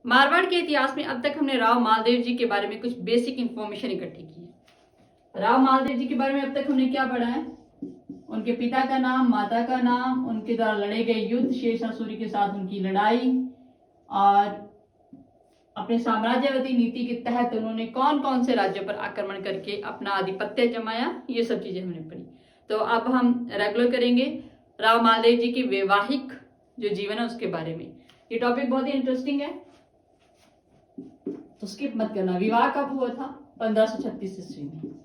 मारवाड़ के इतिहास में अब तक हमने राव मालदेव जी के बारे में कुछ बेसिक इंफॉर्मेशन इकट्ठी की है। राव मालदेव जी के बारे में अब तक हमने क्या पढ़ा है? उनके पिता का नाम, माता का नाम, उनके द्वारा लड़े गए युद्ध, शेरशाह सूरी के साथ उनकी लड़ाई, और अपने साम्राज्यवादी नीति के तहत उन्होंने कौन कौन से राज्यों पर आक्रमण करके अपना आधिपत्य जमाया, ये सब चीजें हमने पढ़ी। तो अब हम रेगुलर करेंगे राव मालदेव जी की वैवाहिक जो जीवन है उसके बारे में। ये टॉपिक बहुत ही इंटरेस्टिंग है, तो स्किप मत करना। विवाह कब हुआ था? 1536 ईस्वी में।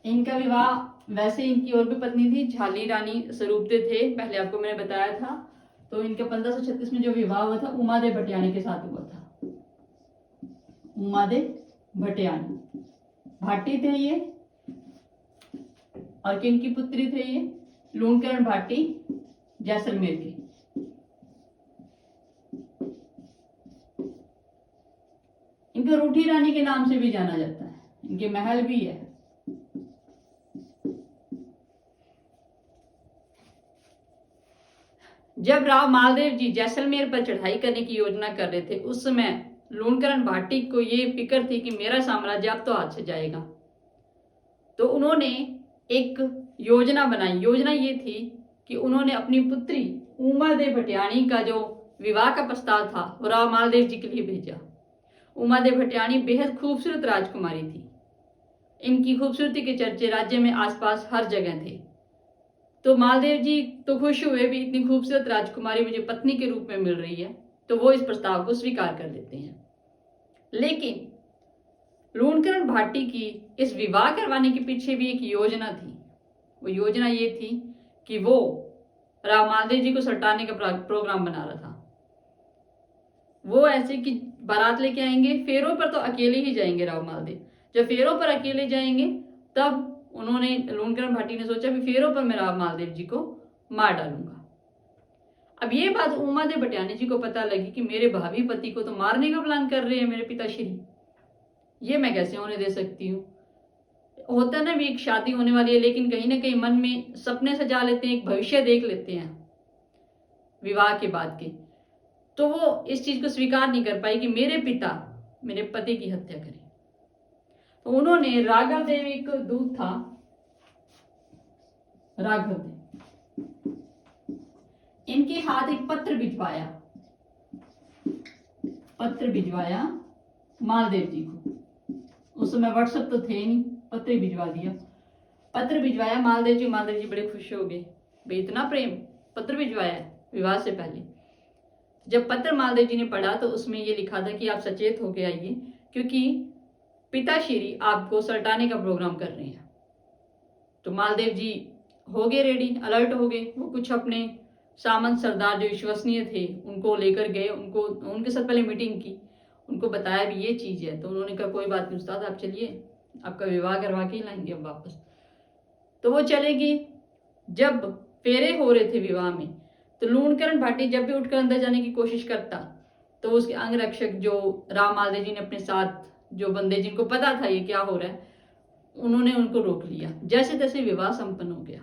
इनका विवाह, वैसे इनकी और भी पत्नी थी, झाली रानी स्वरूपदे थे, पहले आपको मैंने बताया था। तो इनका 1536 में जो विवाह हुआ था उमादेव भटियाणी के साथ हुआ था। उमादेव भटियाणी भाटी थे ये, और किनकी पुत्री थे ये? लूणकरण भाटी जैसलमेर की। इनको रूठी रानी के नाम से भी जाना जाता है, इनके महल भी है। जब राव मालदेव जी जैसलमेर पर चढ़ाई करने की योजना कर रहे थे, उस समय लूणकरण भाटी को ये फिक्र थी कि मेरा साम्राज्य अब तो हाथ से जाएगा। तो उन्होंने एक योजना बनाई। योजना ये थी कि उन्होंने अपनी पुत्री उमादेव भटियाणी का जो विवाह का प्रस्ताव था वो राव मालदेव जी के लिए भेजा। उमादेव भटियाणी बेहद खूबसूरत राजकुमारी थी। इनकी खूबसूरती के चर्चे राज्य में आसपास हर जगह थे। तो मालदेव जी तो खुश हुए भी, इतनी खूबसूरत राजकुमारी मुझे पत्नी के रूप में मिल रही है, तो वो इस प्रस्ताव को स्वीकार कर लेते हैं। लेकिन लूणकरण भाटी की इस विवाह करवाने के पीछे भी एक योजना थी। वो योजना ये थी कि वो राव मालदेव जी को सटाने का प्रोग्राम बना रहा था। वो ऐसे कि बारात लेके आएंगे, फेरों पर तो अकेले ही जाएंगे राव मालदेव। जब फेरों पर अकेले जाएंगे तब उन्होंने, लूणकरण भाटी ने सोचा कि फेरों पर मैं राव मालदेव जी को मार डालूंगा। अब ये बात उमादेव भटियाणी जी को पता लगी कि मेरे भावी पति को तो मारने का प्लान कर रहे हैं मेरे पिताश्री, ये मैं कैसे होने दे सकती हूँ। होता ना भी, एक शादी होने वाली है लेकिन कहीं ना कहीं मन में सपने सजा लेते हैं, एक भविष्य देख लेते हैं विवाह के बाद के। तो वो इस चीज को स्वीकार नहीं कर पाई कि मेरे पिता मेरे पति की हत्या करें। तो उन्होंने राघव देव, एक दूत था राघव देव, इनके हाथ एक पत्र भिजवाया। पत्र भिजवाया मालदेव जी को। उस समय व्हाट्सएप तो थे नहीं, पत्र भिजवा दिया। पत्र भिजवाया मालदेव जी। मालदेव जी बड़े खुश हो गए, भाई इतना प्रेम, पत्र भिजवाया विवाह से पहले। जब पत्र मालदेव जी ने पढ़ा तो उसमें ये लिखा था कि आप सचेत होके आइए, क्योंकि पिताश्री आपको सल्टाने का प्रोग्राम कर रहे हैं। तो मालदेव जी हो गए रेडी, अलर्ट हो गए। वो कुछ अपने सामंत सरदार जो विश्वसनीय थे उनको लेकर गए, उनके साथ पहले मीटिंग की, उनको बताया भी ये चीज है। तो उन्होंने कहा कोई बात नहीं उस्ताद, आप चलिए, आपका विवाह करवा के ही लाएंगे हम वापस। तो वो चले गए। जब फेरे हो रहे थे विवाह में, तो लूणकरण भाटी जब भी उठकर अंदर जाने की कोशिश करता तो उसके अंगरक्षक जो राव मालदेव जी ने अपने साथ जो बंदे, जिनको पता था ये क्या हो रहा है, उन्होंने उनको रोक लिया। जैसे तैसे विवाह संपन्न हो गया।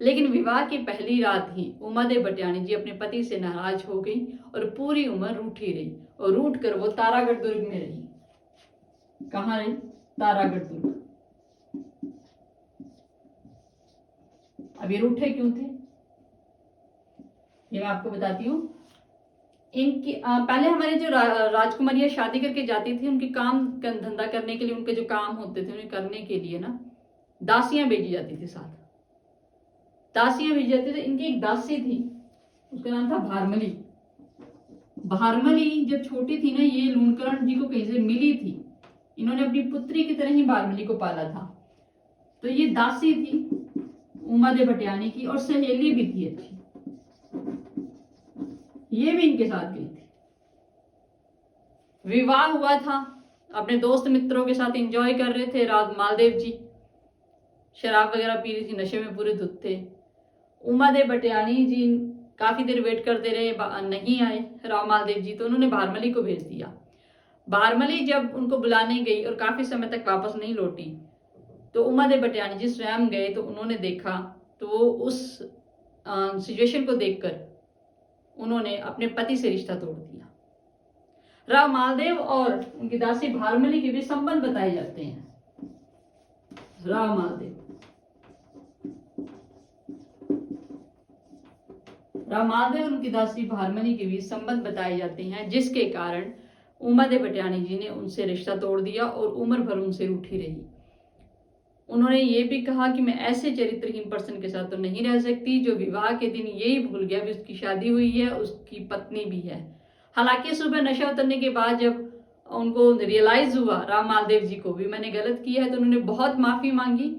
लेकिन विवाह की पहली रात ही उमादेव भटियाणी जी अपने पति से नाराज हो गई और पूरी उम्र रूठी रही, और रूठ कर वो तारागढ़ दुर्ग में रही। कहाँ रही? तारागढ़ दुर्ग। अब ये रूठे क्यों थे ये मैं आपको बताती हूँ। इनकी पहले हमारे जो राजकुमारियां शादी करके जाती थी, उनके काम धंधा करने के लिए, उनके जो काम होते थे उन्हें करने के लिए ना दासियां भेजी जाती थी। साथ दासियां भेजी जाती थी। इनकी एक दासी थी, उसका नाम था भारमली। भारमली जब छोटी थी ना, ये लूणकरण जी को कहीं से मिली थी। इन्होंने अपनी पुत्री की तरह ही भारमली को पाला था। तो ये दासी थी उमादेव भटियाणी की, और सहेली भी थी अच्छी। ये भी इनके साथ गई थी। विवाह हुआ था, अपने दोस्त मित्रों के साथ एंजॉय कर रहे थे। राव मालदेव जी शराब वगैरह पी रही थी, नशे में पूरे धुत थे। उमादेव भटियाणी जी काफी देर वेट करते रहे, नहीं आए राव मालदेव जी। तो उन्होंने भारमली को भेज दिया। भारमली जब उनको बुलाने गई और काफी समय तक वापस नहीं लौटी, तो उमादेव भटियाणी जी स्वयं गए। तो उन्होंने देखा, तो वो उस सिचुएशन को देखकर उन्होंने अपने पति से रिश्ता तोड़ दिया। राव मालदेव और उनकी दासी भारमली के भी संबंध बताए जाते हैं। राव मालदेव और उनकी दासी भारमली के बीच संबंध बताए जाते हैं, जिसके कारण उमादेव भटियाणी जी ने उनसे रिश्ता तोड़ दिया और उम्र भर उनसे रूठी रही। उन्होंने ये भी कहा कि मैं ऐसे चरित्रहीन पर्सन के साथ तो नहीं रह सकती जो विवाह के दिन यही भूल गया भी उसकी शादी हुई है, उसकी पत्नी भी है। हालांकि सुबह नशा उतरने के बाद जब उनको रियलाइज हुआ राव मालदेव जी को भी मैंने गलत किया है, तो उन्होंने बहुत माफी मांगी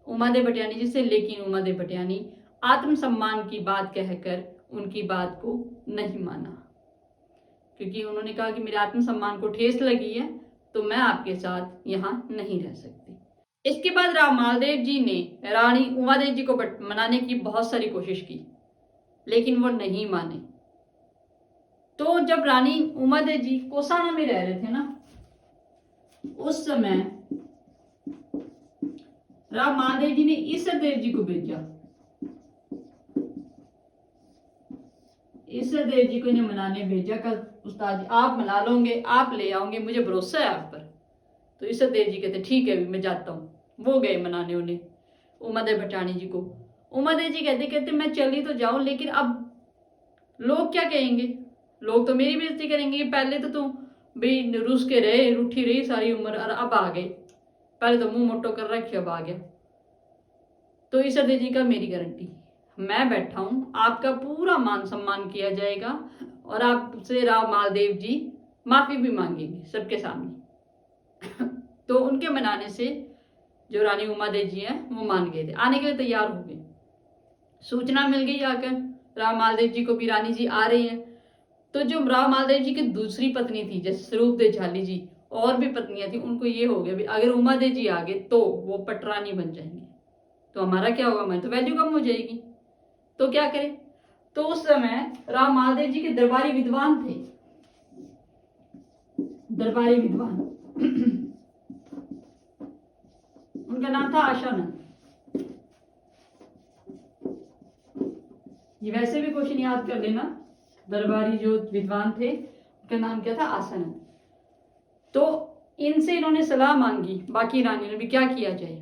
उमादेव भटियाणी जी से, लेकिन उमादेव भटियाणी आत्मसम्मान की बात कहकर उनकी बात को नहीं माना, क्योंकि उन्होंने कहा कि मेरे आत्मसम्मान को ठेस लगी है तो मैं आपके साथ यहाँ नहीं रह सकती। इसके बाद राव मालदेव जी ने रानी उमादेव जी को मनाने की बहुत सारी कोशिश की, लेकिन वो नहीं माने। तो जब रानी उमादेव जी कोसाना में रह रहे थे ना, उस समय राव मालदेव जी ने ईसर देव जी को भेजा। ईसर देव जी को इन्हें मनाने भेजा कर उस्ताद जी आप मना लोगे, आप ले आओगे, मुझे भरोसा है आप पर। तो ईसर देव जी कहते ठीक है मैं जाता हूँ। वो गए मनाने उन्हें उमादेव भटियाणी जी को। उमादेव जी कहते कहते मैं चली तो जाऊं, लेकिन अब लोग क्या कहेंगे, लोग तो मेरी बेइज्जती करेंगे। पहले तो तुम भी रूस के रहे, रूठी रही सारी उम्र, और अब आ गए, पहले तो मुंह मोटो कर रखे अब आ गया। तो ईसर देव जी का मेरी गारंटी, मैं बैठा हूं, आपका पूरा मान सम्मान किया जाएगा और आपसे राव मालदेव जी माफी भी मांगेंगे सबके सामने। तो उनके मनाने से जो रानी उमादेव जी हैं वो मान गए थे, आने के लिए तैयार हो गए। सूचना मिल गई आकर राव मालदेव जी को भी रानी जी आ रही हैं। तो जो राव मालदेव जी की दूसरी पत्नी थी जैसे स्वरूपदेव झाली जी, और भी पत्नियां थी, उनको ये हो गया भी अगर उमादेव जी आ गए तो वो पटरानी बन जाएंगे, तो हमारा क्या होगा, हमारी तो वैल्यू कम हो जाएगी, तो क्या करें। तो उस समय राव मालदेव जी के दरबारी विद्वान थे, दरबारी विद्वान उनका नाम था आशानंद। ये वैसे भी क्वेश्चन याद कर लेना, दरबारी जो विद्वान थे उनका नाम क्या था, आशानंद। तो इनसे इन्होंने सलाह मांगी, बाकी रानी ने भी क्या किया जाए।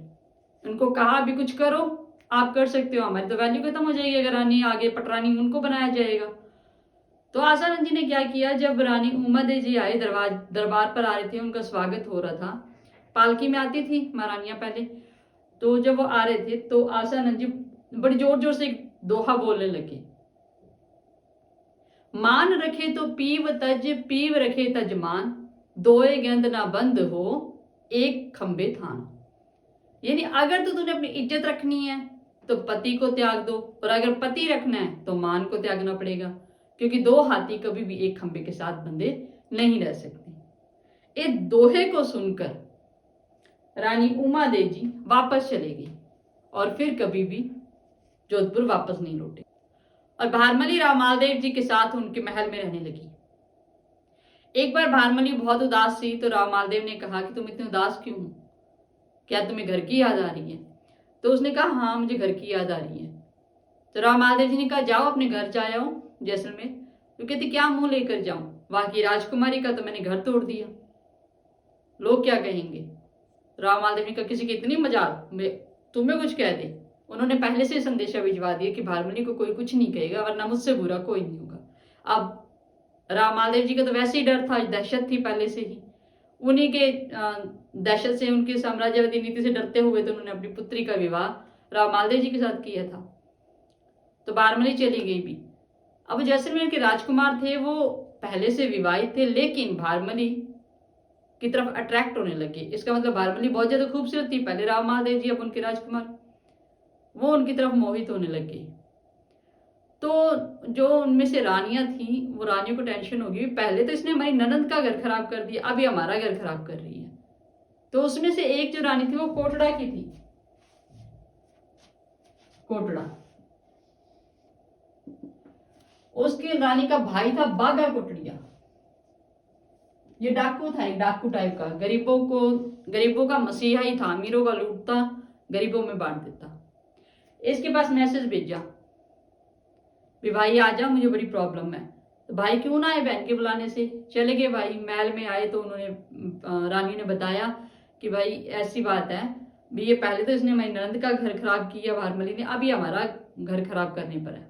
उनको कहा भी कुछ करो, आप कर सकते हो, हमारी तो वैल्यू खत्म हो जाएगी अगर रानी आगे पटरानी उनको बनाया जाएगा। तो आशानंद जी ने क्या किया, जब रानी उमादेव जी आए दरबार पर आ रहे थे, उनका स्वागत हो रहा था, पालकी में आती थी महारानियां पहले, तो जब वो आ रहे थे तो आशानंद जी बड़ी जोर जोर से एक दोहा बोलने लगे, मान रखे तो पीव रखे तज मान, दोए गंद ना बंद हो एक खंबे थान। यानी अगर तो तूने अपनी इज्जत रखनी है तो पति को त्याग दो, और अगर पति रखना है तो मान को त्यागना पड़ेगा, क्योंकि दो हाथी कभी भी एक खंबे के साथ बंधे नहीं रह सकते। इस दोहे को सुनकर रानी उमादेव जी वापस चले गई और फिर कभी भी जोधपुर वापस नहीं लौटे, और भारमली राव मालदेव जी के साथ उनके महल में रहने लगी। एक बार भारमली बहुत उदास थी, तो राव मालदेव ने कहा कि तुम इतने उदास क्यों हो, क्या तुम्हें घर की याद आ रही है। तो उसने कहा हाँ मुझे घर की याद आ रही है। तो राव मालदेव जी ने कहा जाओ अपने घर जाओ जैसलमेर। तो कहती क्या मुंह लेकर जाऊं, वहां की राजकुमारी का तो मैंने घर तोड़ दिया, लोग क्या कहेंगे। राव मालदेव ने कहा किसी की इतनी मजाक, तुम्हें कुछ कह दे। उन्होंने पहले से संदेशा भिजवा दिया कि भारमली को कोई कुछ नहीं कहेगा, वरना मुझसे बुरा कोई नहीं होगा। अब राव मालदेव जी का तो वैसे ही डर था, दहशत थी पहले से ही, उन्हीं के दहशत से, उनके साम्राज्यवादी नीति से डरते हुए तो उन्होंने अपनी पुत्री का विवाह राव मालदेव जी के साथ किया था। तो भारमली चली गई भी। अब जैसलमेर के राजकुमार थे वो पहले से विवाहित थे, लेकिन भारमली की तरफ अट्रैक्ट होने लगे। इसका मतलब भारमली बहुत ज्यादा खूबसूरत थी पहले, राव मालदेव जी अब उनके राजकुमार, वो उनकी तरफ मोहित होने लगे। तो जो उनमें से रानियां थी वो रानियों को टेंशन होगी, पहले तो इसने हमारी ननद का घर खराब कर दिया, अभी हमारा घर खराब कर रही है। तो उसमें से एक जो रानी थी वो कोटड़ा की थी, कोटड़ा, उसके रानी का भाई था बागा कोटड़िया। ये डाकू था, एक डाकू टाइप का, गरीबों का मसीहा ही था, अमीरों का लूटता, गरीबों में बांट देता। इसके पास मैसेज भेजा भी भाई आ जा, मुझे बड़ी प्रॉब्लम है। तो भाई क्यों ना आए बहन के बुलाने से, चले गए भाई। महल में आए तो उन्होंने रानी ने बताया कि भाई ऐसी बात है भी, ये पहले तो इसने हमारी ननद का घर खराब किया भारमली ने, अब ये हमारा घर खराब करने पर है।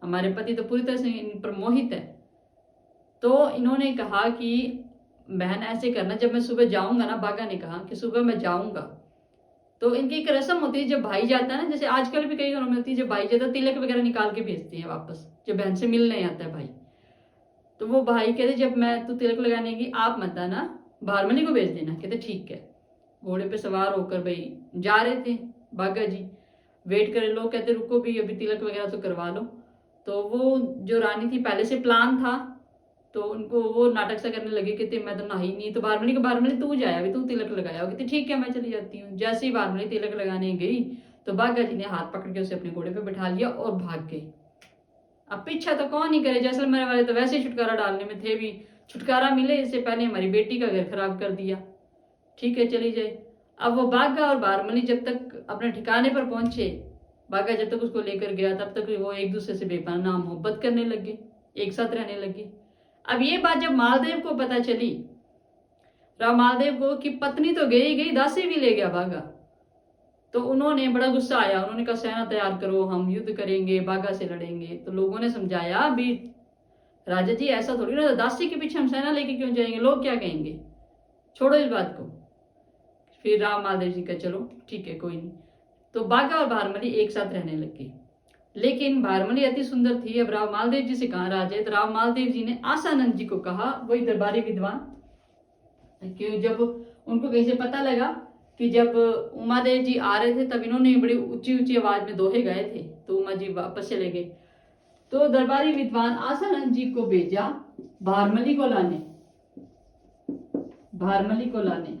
हमारे पति तो पूरी तरह से इन पर मोहित है। तो इन्होंने कहा कि बहन ऐसे करना, जब मैं सुबह जाऊंगा ना, बागा ने कहा कि सुबह मैं जाऊंगा तो इनकी एक रस्म होती है, जब भाई जाता है ना, जैसे आजकल भी कई घरों में होती है, जब भाई जाता है तिलक वगैरह निकाल के भेजते हैं वापस, जब बहन से मिलने आता है भाई। तो वो भाई कहते जब मैं तू तिलक लगाने की आप मत आना, भारमली को भेज देना। कहते ठीक है। घोड़े पे सवार होकर भाई जा रहे थे बागा जी, वेट करे, लोग कहते रुको भी अभी तिलक वगैरह तो करवा लो। तो वो जो रानी थी, पहले से प्लान था, तो उनको वो नाटक सा करने लगे, कहते मैं तो नहाई नहीं। तो भारमली तू जाया, अभी तू तिलक लगाया। कहते ठीक है मैं चली जाती हूँ। जैसे ही भारमली तिलक लगाने गई तो बागा जी ने हाथ पकड़ के उसे अपने घोड़े पे बैठा लिया और भाग गई। अब पीछा तो कौन ही करे, जैसलमेर वाले तो वैसे ही छुटकारा डालने में थे भी, छुटकारा मिले, इससे पहले हमारी बेटी का घर खराब कर दिया, ठीक है चली जाए। अब वो बागा और भारमली जब तक अपने ठिकाने पर पहुंचे, बागा जब तक उसको लेकर गया तब तक वो एक दूसरे से बेपनाह मोहब्बत करने लगे, एक साथ रहने लगे। अब ये बात जब मालदेव को पता चली, राव मालदेव को, कि पत्नी तो गई गई, दासी भी ले गया बागा, तो उन्होंने बड़ा गुस्सा आया। उन्होंने कहा सेना तैयार करो, हम युद्ध करेंगे, बागा से लड़ेंगे। तो लोगों ने समझाया भी राजा जी ऐसा थोड़ी ना, दासी के पीछे हम सेना लेके क्यों जाएंगे, लोग क्या कहेंगे, छोड़ो इस बात को। फिर राव मालदेव जी का चलो ठीक है कोई नहीं। तो बागा और भारमली एक साथ रहने लगे। लेकिन भारमली अति सुंदर थी। अब राव मालदेव जी से कहा राजे, तो राव मालदेव जी ने आसानंद जी को कहा, वही दरबारी विद्वान, कि जब उनको कहीं से पता लगा कि जब उमादेव जी आ रहे थे तब इन्होंने बड़ी ऊंची ऊंची आवाज में दोहे गए थे, तो उमा जी वापस चले गए। तो दरबारी विद्वान आसानंद जी को भेजा भारमली को लाने, भारमली को लाने।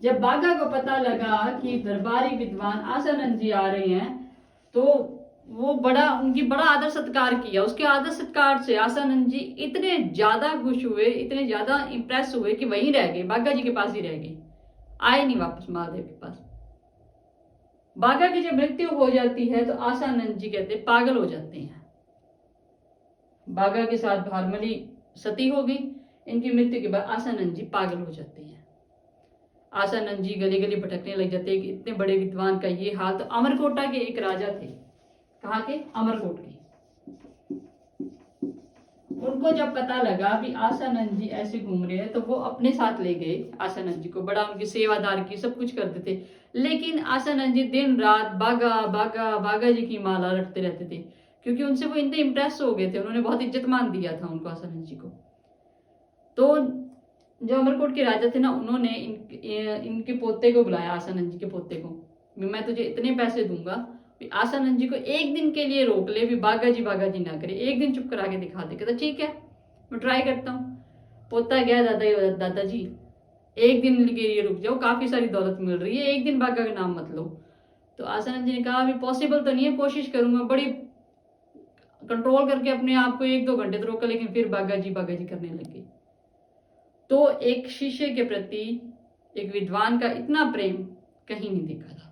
जब बागा को पता लगा कि दरबारी विद्वान आसानंद जी आ रहे हैं, तो वो उनकी बड़ा आदर सत्कार किया। उसके आदर सत्कार से आसानंद जी इतने ज्यादा खुश हुए, इतने ज्यादा इंप्रेस हुए कि वहीं रह गए, बागा जी के पास ही रह गए, आए नहीं वापस महादेव के पास। बागा की जब मृत्यु हो जाती है तो आसानंद जी कहते पागल हो जाते हैं। बागा के साथ भारमली सती हो गई, इनकी मृत्यु के बाद आसानंद जी पागल हो जाते हैं। आसानंद जी गली गली भटकने लग जाते हैं कि इतने बड़े विद्वान का ये हाल। तो अमरकोटा के एक राजा थे, कहाँ के, अमरकोट के। उनको जब पता लगा कि आसानंद जी ऐसे घूम रहे हैं तो वो अपने साथ ले गए आसानंद जी को, बड़ा उनकी सेवादार की, सब कुछ करते थे। लेकिन आसानंद जी दिन रात बागा बागा बागा जी की माला रटते रहते थे, क्योंकि उनसे वो इतने इम्प्रेस हो गए थे, उन्होंने बहुत इज्जत मान दिया था उनको, आसानंद जी को। तो जो अमरकोट के राजा थे ना, उन्होंने इनके पोते को बुलाया, आसानंद जी के पोते को, मैं तुझे इतने पैसे दूंगा, आसानंद जी को एक दिन के लिए रोक ले, भी बागा जी ना करे, एक दिन चुप करा के दिखा दे। कहता ठीक है मैं ट्राई करता हूँ। पोता गया, दादाजी एक दिन के लिए रुक जाओ, काफी सारी दौलत मिल रही है, एक दिन बागा का नाम मत लो। तो आसानंद जी ने कहा अभी पॉसिबल तो नहीं है, कोशिश करूंगा, बड़ी कंट्रोल करके अपने आप को 1-2 घंटे तो रोका। लेकिन फिर बागा जी करने लगे। तो एक शिष्य के प्रति एक विद्वान का इतना प्रेम कहीं नहीं देखा था।